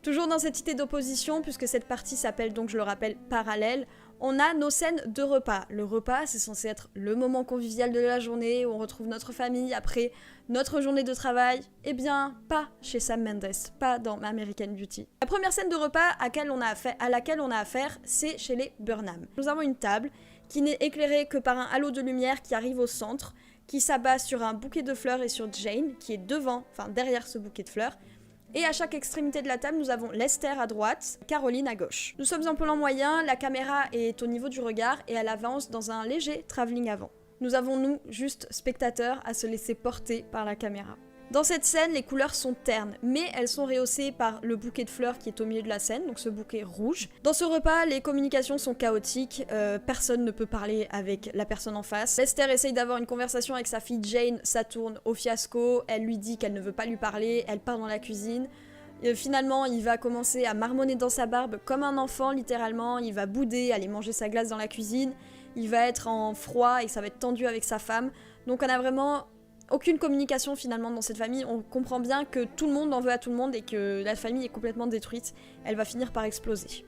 Toujours dans cette idée d'opposition, puisque cette partie s'appelle donc, je le rappelle, parallèle, on a nos scènes de repas. Le repas, c'est censé être le moment convivial de la journée, où on retrouve notre famille après notre journée de travail. Eh bien, pas chez Sam Mendes, pas dans American Beauty. La première scène de repas à laquelle on a affaire, c'est chez les Burnham. Nous avons une table qui n'est éclairée que par un halo de lumière qui arrive au centre, qui s'abat sur un bouquet de fleurs et sur Jane, qui est derrière ce bouquet de fleurs. Et à chaque extrémité de la table, nous avons Lester à droite, Caroline à gauche. Nous sommes en plan moyen, la caméra est au niveau du regard et elle avance dans un léger travelling avant. Nous avons, nous, juste spectateurs, à se laisser porter par la caméra. Dans cette scène, les couleurs sont ternes, mais elles sont rehaussées par le bouquet de fleurs qui est au milieu de la scène, donc ce bouquet rouge. Dans ce repas, les communications sont chaotiques, personne ne peut parler avec la personne en face. Lester essaye d'avoir une conversation avec sa fille Jane, ça tourne au fiasco, elle lui dit qu'elle ne veut pas lui parler, elle part dans la cuisine. Finalement, il va commencer à marmonner dans sa barbe comme un enfant, littéralement, il va bouder, aller manger sa glace dans la cuisine, il va être en froid et ça va être tendu avec sa femme. Donc on a vraiment aucune communication finalement dans cette famille, on comprend bien que tout le monde en veut à tout le monde et que la famille est complètement détruite, elle va finir par exploser.